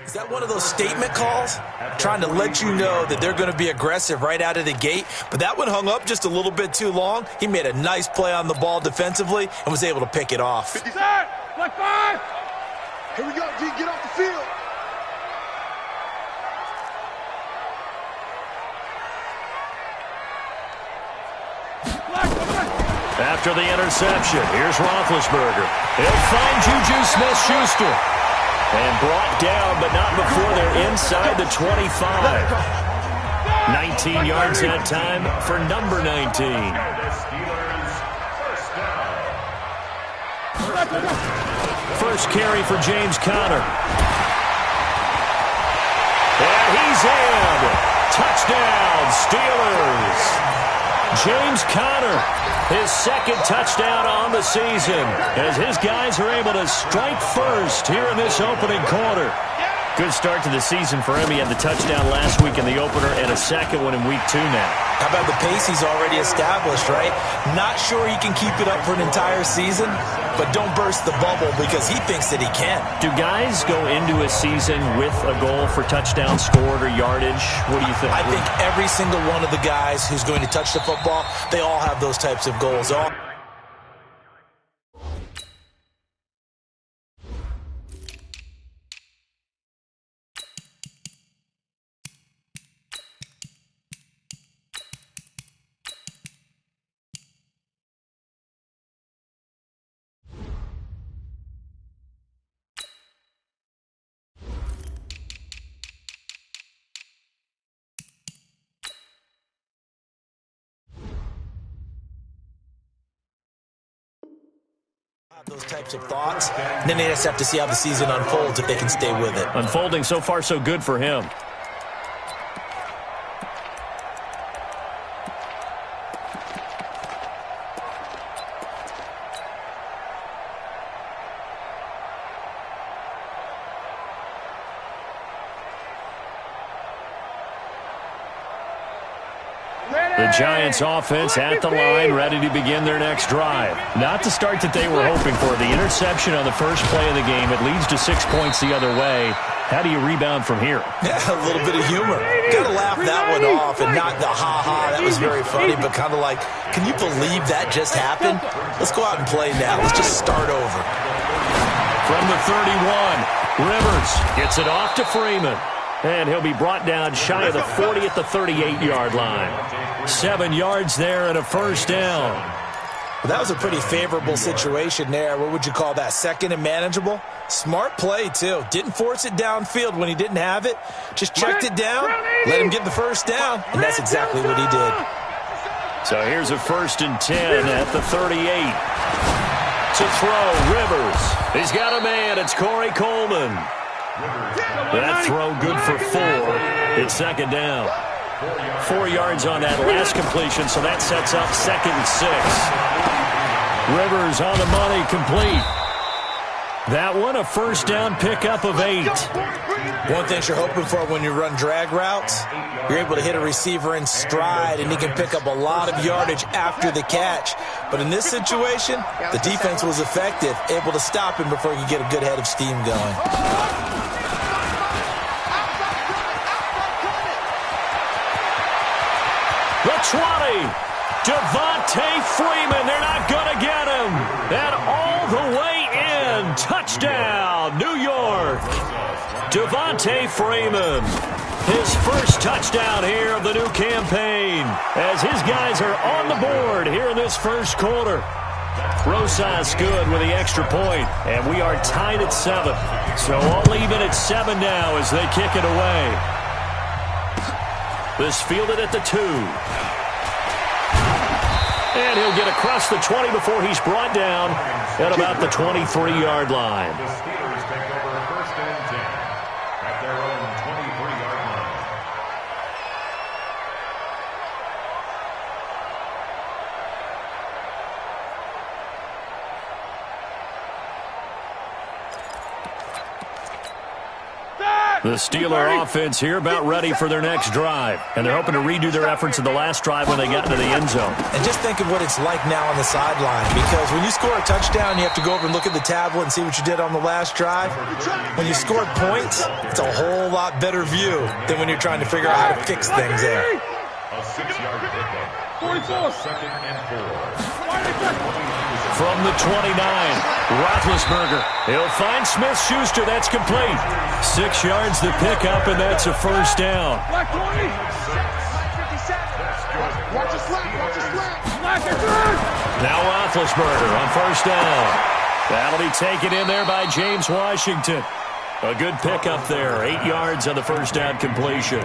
Is that one of those statement calls? Trying to let you know that they're going to be aggressive right out of the gate, but that one hung up just a little bit too long. He made a nice play on the ball defensively and was able to pick it off. 50 set, black 5. Here we go, D, get off the field. After the interception, here's Roethlisberger. He'll find Juju Smith-Schuster. And brought down, but not before they're inside the 25. 19 yards that time for number 19. First carry for James Conner. And he's in. Touchdown, Steelers. James Conner, his second touchdown on the season, as his guys are able to strike first here in this opening quarter. Good start to the season for him. He had the touchdown last week in the opener and a second one in week 2 now. How about the pace he's already established, right? Not sure he can keep it up for an entire season, but don't burst the bubble because he thinks that he can. Do guys go into a season with a goal for touchdown scored or yardage? What do you think? I think every single one of the guys who's going to touch the football, they all have those types of goals. Those types of thoughts, and then they just have to see how the season unfolds if they can stay with it. Unfolding so far so good for him. The Giants offense at the line, ready to begin their next drive. Not the start that they were hoping for. The interception on the first play of the game. It leads to 6 points the other way. How do you rebound from here? Yeah, a little bit of humor. Got to laugh that one off and not the ha-ha. That was very funny, but kind of like, can you believe that just happened? Let's go out and play now. Let's just start over. From the 31, Rivers gets it off to Freeman. And he'll be brought down shy of the 40 at the 38-yard line. 7 yards there and a first down. Well, that was a pretty favorable situation there. What would you call that? Second and manageable? Smart play, too. Didn't force it downfield when he didn't have it. Just checked it down, let him get the first down, and that's exactly what he did. So here's a 1st and 10 at the 38. To throw, Rivers. He's got a man. It's Corey Coleman. That throw good for 4. It's second down. 4 yards on that last completion, so that sets up 2nd and 6. Rivers on the money, complete. That one, a first down pickup of 8. One thing you're hoping for when you run drag routes, you're able to hit a receiver in stride, and he can pick up a lot of yardage after the catch. But in this situation, the defense was effective, able to stop him before he could get a good head of steam going. The 20, Devontae Freeman, they're not going to get him. And all the way in, touchdown, New York. Devontae Freeman, his first touchdown here of the new campaign, as his guys are on the board here in this first quarter. Rosas good with the extra point, and we are tied at 7. So all even at 7 now as they kick it away. This fielded at the 2. And he'll get across the 20 before he's brought down at about the 23-yard line. The Steelers take over 1st and 10 at their own 23-yard line. Set! The Steeler offense here about ready for their next drive. And they're hoping to redo their efforts in the last drive when they got into the end zone. And just think of what it's like now on the sideline. Because when you score a touchdown, you have to go over and look at the tablet and see what you did on the last drive. When you scored points, it's a whole lot better view than when you're trying to figure out how to fix things there. A 6-yard pickup. Second and 4. From the 29, Roethlisberger. He'll find Smith-Schuster. That's complete. 6 yards the pickup, and that's a first down. Watch your slap. Now Roethlisberger on first down. That'll be taken in there by James Washington. A good pickup there. 8 yards on the first down completion.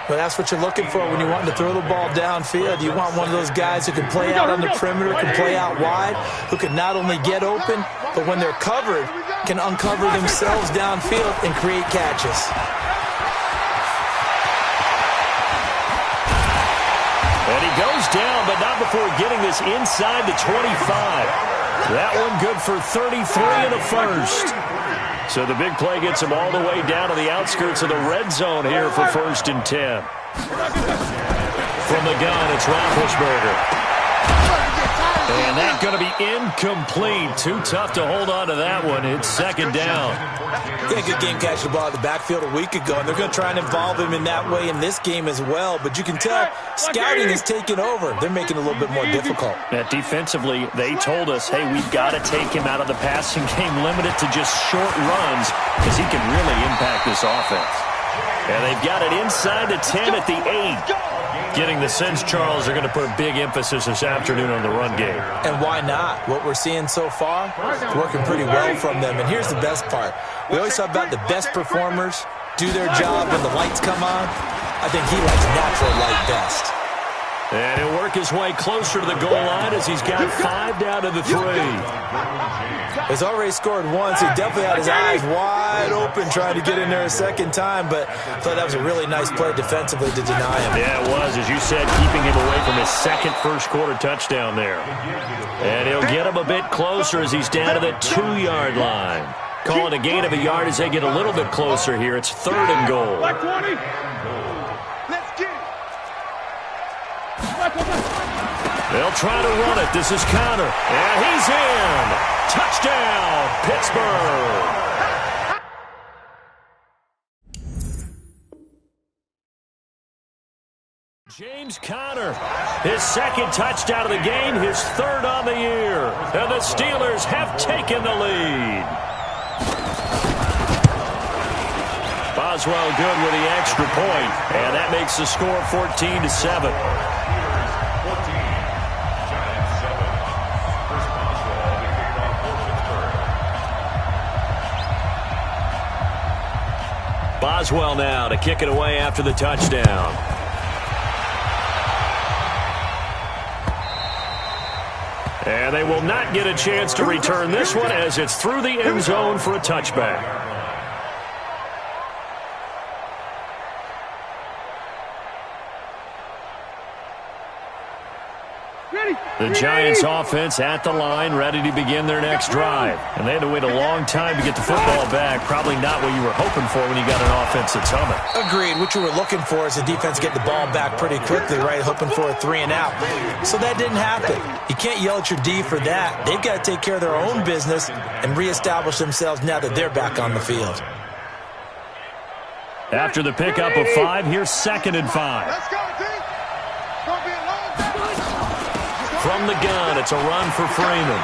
But that's what you're looking for when you want to throw the ball downfield. You want one of those guys who can play out on the perimeter, can play out wide, who can not only get open, but when they're covered, can uncover themselves downfield and create catches. And he goes down, but not before getting this inside the 25. That one good for 33 in the first. So the big play gets him all the way down to the outskirts of the red zone here for 1st and 10. From the gun, it's Roethlisberger. And that's going to be incomplete. Too tough to hold on to that one. It's second down. Yeah, good game catching the ball at the backfield a week ago, and they're going to try and involve him in that way in this game as well. But you can tell scouting is taking over. They're making it a little bit more difficult. Defensively, they told us, hey, we've got to take him out of the passing game, limit it to just short runs, because he can really impact this offense. And they've got it inside the 10 at the 8. Getting the sense, Charles, they're going to put a big emphasis this afternoon on the run game. And why not? What we're seeing so far is working pretty well from them. And here's the best part. We always talk about the best performers do their job when the lights come on. I think he likes natural light best. And he'll work his way closer to the goal line as he's got 5 down to the 3. He's already scored once. He definitely had his eyes wide open trying to get in there a second time, but I thought that was a really nice play defensively to deny him. Yeah, it was, as you said, keeping him away from his second first-quarter touchdown there. And he'll get him a bit closer as he's down to the 2-yard line. Calling a gain of a yard as they get a little bit closer here. It's 3rd and goal. They'll try to run it. This is Connor. And he's in. Touchdown, Pittsburgh. James Conner, his second touchdown of the game, his 3rd on the year. And the Steelers have taken the lead. Boswell good with the extra point, and that makes the score 14-7. Boswell now to kick it away after the touchdown. And they will not get a chance to return this one as it's through the end zone for a touchback. The Giants offense at the line, ready to begin their next drive. And they had to wait a long time to get the football back. Probably not what you were hoping for when you got an offense that's humming. Agreed. What you were looking for is the defense get the ball back pretty quickly, right? Hoping for a 3 and out. So that didn't happen. You can't yell at your D for that. They've got to take care of their own business and reestablish themselves now that they're back on the field. After the pickup of 5, here's 2nd and 5. Let's go, D. Don't be alone. From the gun, it's a run for Freeman.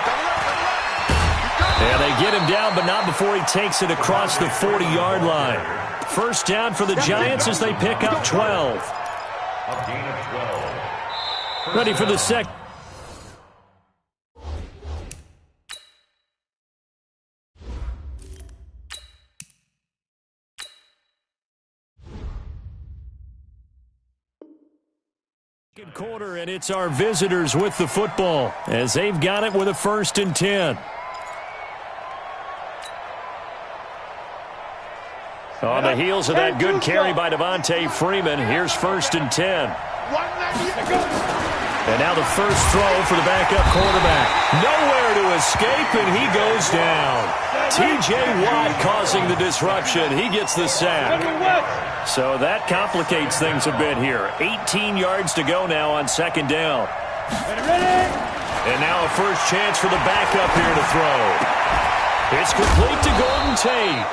And they get him down, but not before he takes it across the 40-yard line. First down for the Giants as they pick up 12. A gain of 12. Ready for the second quarter, and it's our visitors with the football as they've got it with a 1st and 10. On the heels of that good carry by Devontae Freeman, here's 1st and 10. And now the first throw for the backup quarterback. Nowhere to escape, and he goes down. T.J. Watt causing the disruption. He gets the sack. So that complicates things a bit here. 18 yards to go now on second down. And now a first chance for the backup here to throw. It's complete to Golden Tate.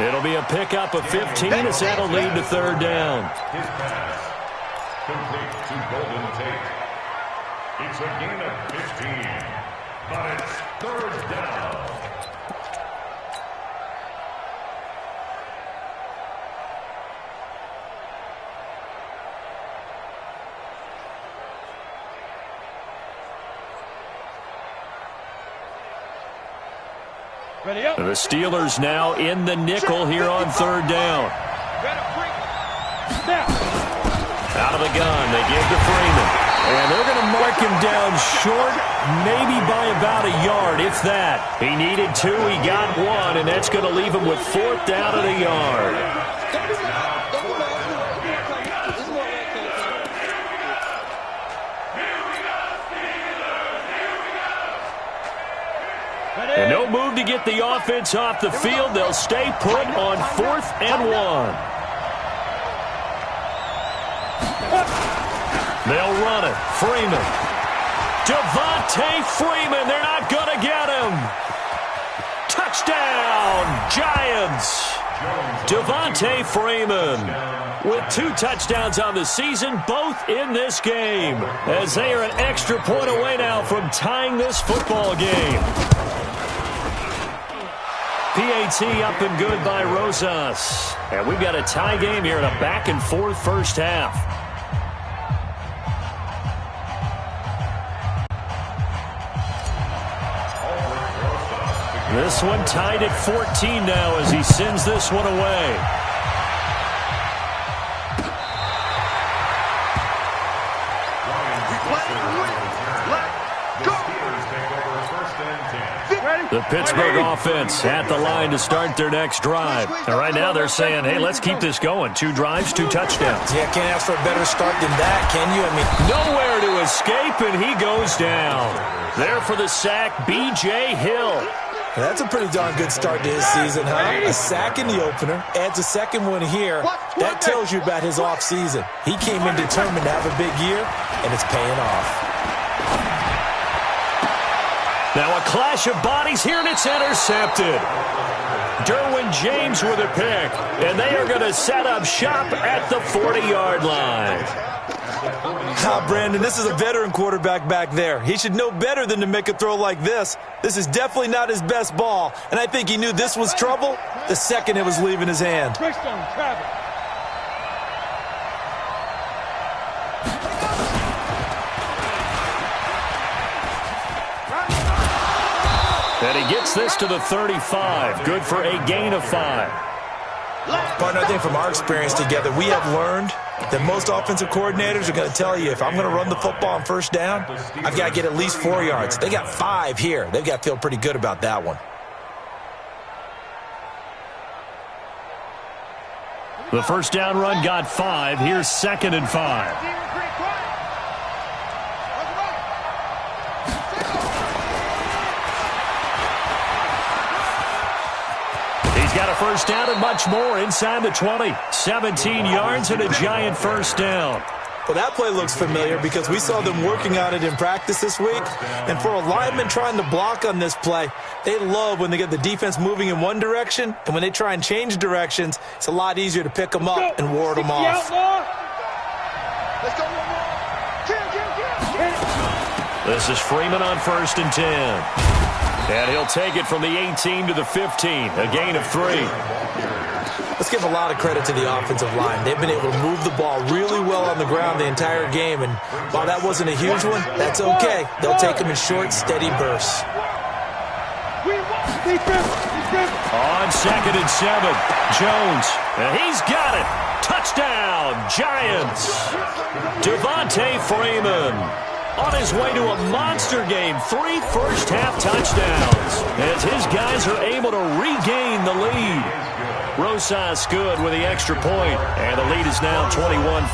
It'll be a pickup of 15 as that'll lead to third down. His pass complete to Golden Tate. It's a gain of 15, but it's third down. The Steelers now in the nickel here on third down. Out of the gun, they give to Freeman. And they're going to mark him down short, maybe by about a yard, if that. He needed 2, he got 1, and that's going to leave him with fourth down at a yard. And no move to get the offense off the field. They'll stay put on 4th and 1. They'll run it. Freeman. Devontae Freeman. They're not going to get him. Touchdown, Giants. Devontae Freeman with 2 touchdowns on the season, both in this game, as they are an extra point away now from tying this football game. PAT up and good by Rosas. And we've got a tie game here in a back-and-forth first half. This one tied at 14 now as he sends this one away. The Pittsburgh offense at the line to start their next drive. And right now they're saying, hey, let's keep this going. 2 drives, 2 touchdowns. Yeah, can't ask for a better start than that, can you? I mean, nowhere to escape, and he goes down. There for the sack, B.J. Hill. That's a pretty darn good start to his season, huh? A sack in the opener, adds a second one here. That tells you about his offseason. He came in determined to have a big year, and it's paying off. Now a clash of bodies here, and it's intercepted. Derwin James with a pick, and they are going to set up shop at the 40-yard line. Brandon, this is a veteran quarterback back there. He should know better than to make a throw like this. This is definitely not his best ball, and I think he knew this was trouble the second it was leaving his hand. And he gets this to the 35. Good for a gain of 5. Partner, I think from our experience together, we have learned that most offensive coordinators are going to tell you, if I'm going to run the football on first down, I've got to get at least 4 yards. They got 5 here. They've got to feel pretty good about that one. The first down run got 5. Here's 2nd and 5. He's got a first down and much more inside the 20. 17 yards and a giant first down. Well, that play looks familiar because we saw them working on it in practice this week. And for a lineman trying to block on this play, they love when they get the defense moving in one direction. And when they try and change directions, it's a lot easier to pick them up and ward them off. This is Freeman on 1st and 10. And he'll take it from the 18 to the 15, a gain of 3. Let's give a lot of credit to the offensive line. They've been able to move the ball really well on the ground the entire game, and while that wasn't a huge one, that's okay. They'll take them in short, steady bursts. On 2nd and 7, Jones, and he's got it. Touchdown, Giants. Devontae Freeman on his way to a monster game. 3 first-half touchdowns as his guys are able to regain the lead. Rosas good with the extra point, and the lead is now 21-14.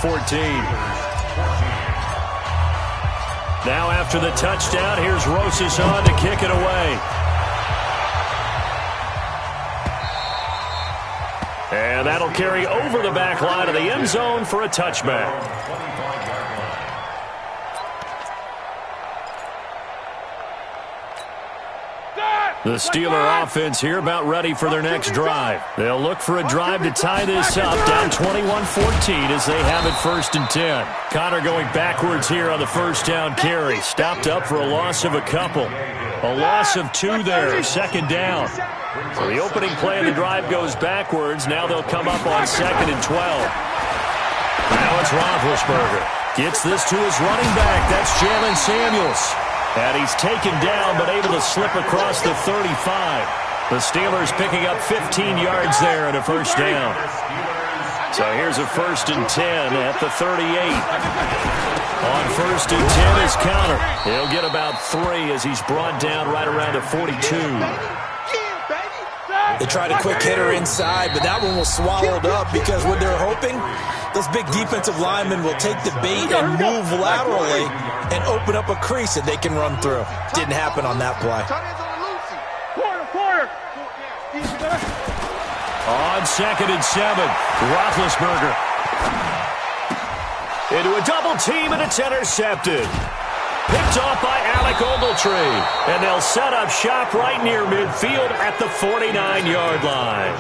Now after the touchdown, here's Rosas on to kick it away. And that'll carry over the back line of the end zone for a touchback. The Steeler offense here about ready for their next drive. They'll look for a drive to tie this up, down 21-14 as they have it 1st and 10. Connor going backwards here on the first down carry. Stopped up for a loss of a couple. A loss of 2 there, 2nd down. So the opening play of the drive goes backwards. Now they'll come up on 2nd and 12. Now it's Roethlisberger. Gets this to his running back. That's Jalen Samuels. And he's taken down, but able to slip across the 35. The Steelers picking up 15 yards there and a first down. So here's a 1st and 10 at the 38. On 1st and 10 is Connor. He'll get about 3 as he's brought down right around the 42. They tried a quick hitter inside, but that one was swallowed up because what they're hoping, those big defensive linemen will take the bait and move laterally and open up a crease that they can run through. Didn't happen on that play. On 2nd and 7, Roethlisberger. Into a double team, and it's intercepted. Picked off by Alec Ogletree. And they'll set up shop right near midfield at the 49-yard line.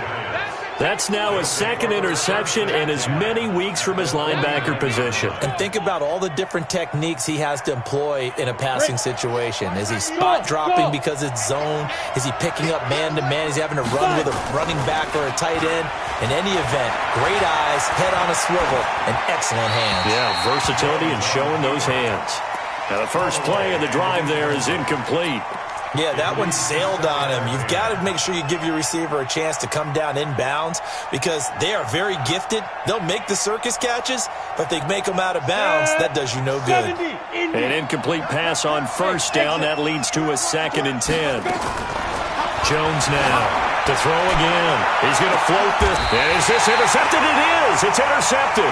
That's now his 2nd interception in as many weeks from his linebacker position. And think about all the different techniques he has to employ in a passing situation. Is he spot dropping because it's zone? Is he picking up man-to-man? Is he having to run with a running back or a tight end? In any event, great eyes, head on a swivel, and excellent hands. Yeah, versatility and showing those hands. Now the first play of the drive there is incomplete. Yeah, that one sailed on him. You've got to make sure you give your receiver a chance to come down inbounds because they are very gifted. They'll make the circus catches, but if they make them out of bounds, that does you no good. An incomplete pass on 1st down. That leads to a 2nd and 10. Jones now to throw again. He's going to float this. And is this intercepted? It is. It's intercepted.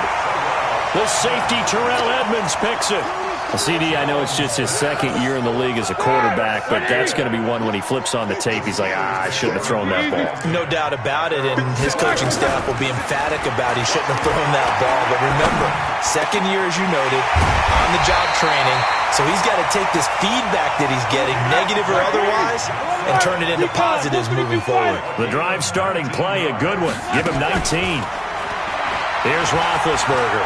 The safety, Terrell Edmonds, picks it. CD, I know it's just his 2nd year in the league as a quarterback, but that's going to be one when he flips on the tape. He's like, I shouldn't have thrown that ball. No doubt about it, and his coaching staff will be emphatic about he shouldn't have thrown that ball. But remember, 2nd year, as you noted, on-the-job training, so he's got to take this feedback that he's getting, negative or otherwise, and turn it into positives moving forward. The drive starting play, a good one. Give him 19. Here's Roethlisberger.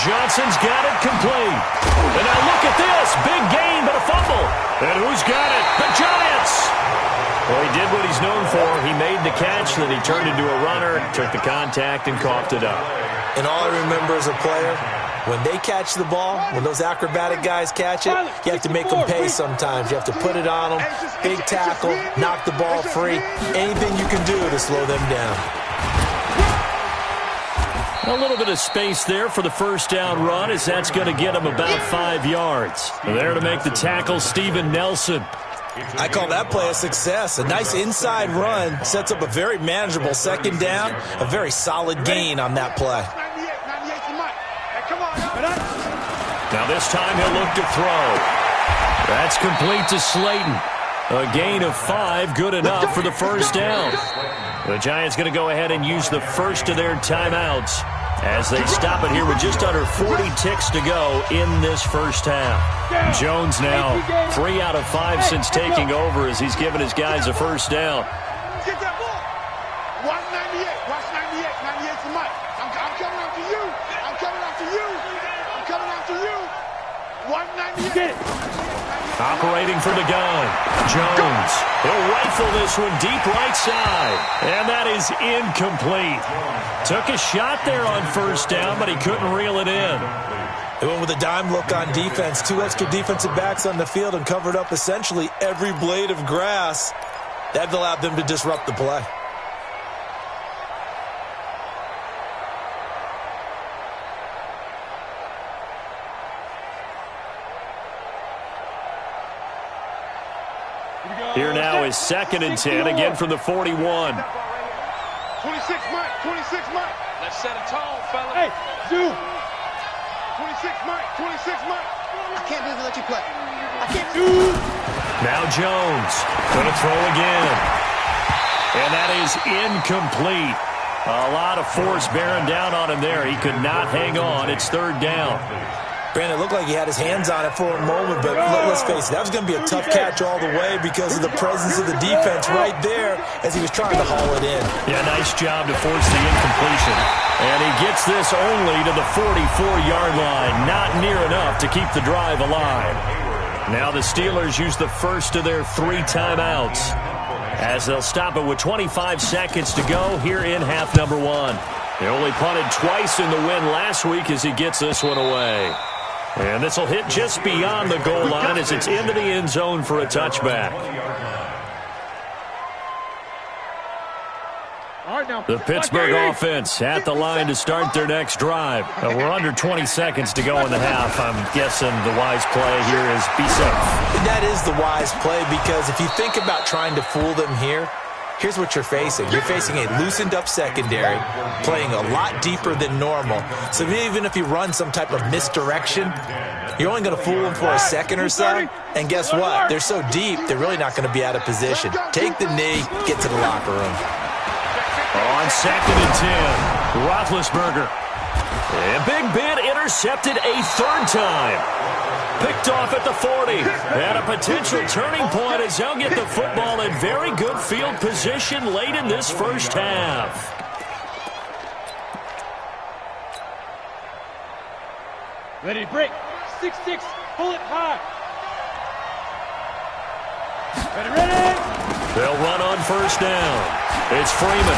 Johnson's got it complete. And now look at this. Big gain, but a fumble. And who's got it? The Giants. Well, he did what he's known for. He made the catch, then he turned into a runner, took the contact, and coughed it up. And all I remember as a player, when they catch the ball, when those acrobatic guys catch it, you have to make them pay sometimes. You have to put it on them, big tackle, knock the ball free, anything you can do to slow them down. A little bit of space there for the first down run as that's going to get him about 5 yards. There to make the tackle, Steven Nelson. I call that play a success. A nice inside run sets up a very manageable 2nd down, a very solid gain on that play. Now this time he'll look to throw. That's complete to Slayton. A gain of 5, good enough for the first down. The Giants going to go ahead and use the first of their timeouts as they stop it here with just under 40 ticks to go in this first half. Jones now 3 out of 5 since taking over as he's given his guys a first down. Get that ball. Watch 98. Watch 98. 98 to Mike. I'm coming after you. I'm coming after you. I'm coming after you. Watch 98. Get it. Operating for the gun. Jones. He'll rifle this one deep right side. And that is incomplete. Took a shot there on first down, but he couldn't reel it in. They went with a dime look on defense. 2 extra defensive backs on the field and covered up essentially every blade of grass. That allowed them to disrupt the play. Here now is 2nd and 10, again from the 41. 26 Mike, 26 Mike. Let's set a tone, fella. Hey, Zoo. 26 Mike. 26 Mike. I can't believe they let you play. I can't. Now Jones going to throw again. And that is incomplete. A lot of force bearing down on him there. He could not hang on. It's third down. Brandon, it looked like he had his hands on it for a moment, but let's face it, that was going to be a tough catch all the way because of the presence of the defense right there as he was trying to haul it in. Yeah, nice job to force the incompletion. And he gets this only to the 44-yard line. Not near enough to keep the drive alive. Now the Steelers use the first of their 3 timeouts as they'll stop it with 25 seconds to go here in half number 1. They only punted twice in the win last week as he gets this one away. And this will hit just beyond the goal line as it's into the end zone for a touchback. The Pittsburgh offense at the line to start their next drive. We're under 20 seconds to go in the half. I'm guessing the wise play here is be safe. That is the wise play because if you think about trying to fool them here, here's what you're facing. You're facing a loosened-up secondary, playing a lot deeper than normal. So even if you run some type of misdirection, you're only going to fool them for a second or so. And guess what? They're so deep, they're really not going to be out of position. Take the knee, get to the locker room. On 2nd and 10, Roethlisberger. And Big Ben intercepted a 3rd time. Picked off at the 40. And a potential turning point as they'll get the football in very good field position late in this first half. Ready to break. 6-6. Pull it high. Ready. They'll run on first down. It's Freeman.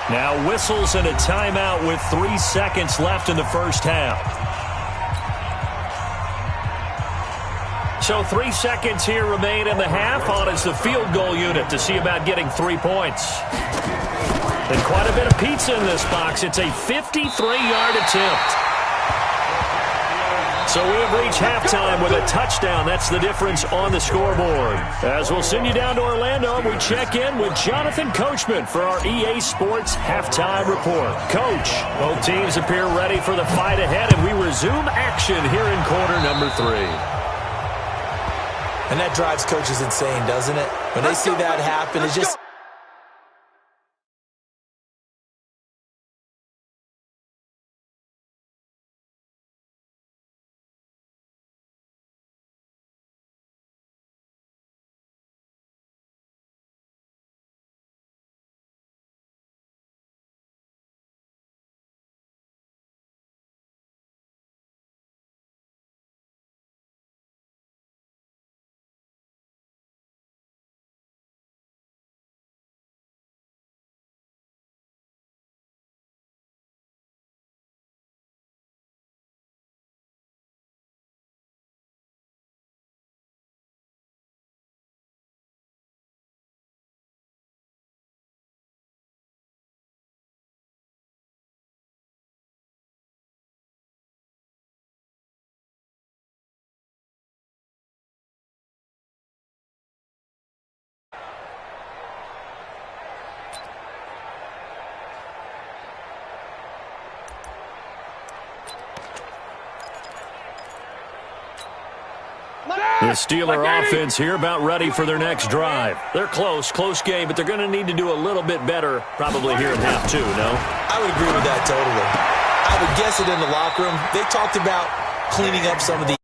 Now whistles and a timeout with 3 seconds left in the first half. So 3 seconds here remain in the half. On is the field goal unit to see about getting 3 points. And quite a bit of pizza in this box. It's a 53-yard attempt. So we have reached halftime with a touchdown. That's the difference on the scoreboard. As we'll send you down to Orlando, we check in with Jonathan Coachman for our EA Sports Halftime Report. Coach, both teams appear ready for the fight ahead, and we resume action here in quarter number 3. And that drives coaches insane, doesn't it? When they see that happen, it's just... The Steeler offense here about ready for their next drive. They're close game, but they're going to need to do a little bit better probably here in half 2, no? I would agree with that totally. I would guess it in the locker room. They talked about cleaning up some of the